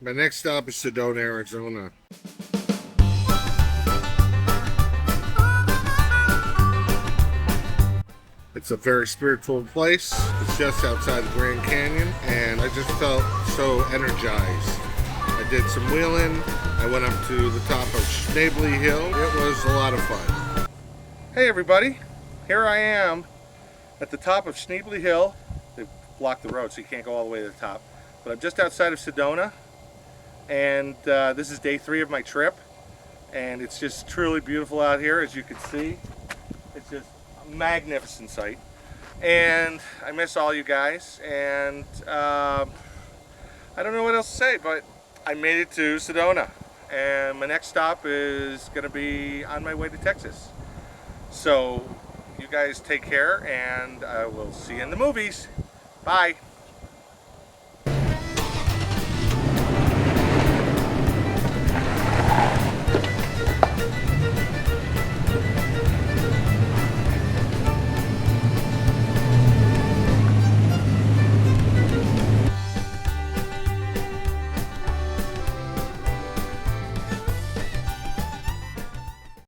My next stop is Sedona, Arizona. It's a very spiritual place. It's just outside the Grand Canyon, and I just felt so energized. I did some wheeling. I went up to the top of Snebly Hill. It was a lot of fun. Hey everybody, here I am at the top of Snebly Hill. They've blocked the road so you can't go all the way to the top. But I'm just outside of Sedona, and this is day 3 of my trip. And it's just truly beautiful out here, as you can see. It's just a magnificent sight. And I miss all you guys, and I don't know what else to say, but I made it to Sedona. And my next stop is going to be on my way to Texas. So you guys take care, and I will see you in the movies. Bye.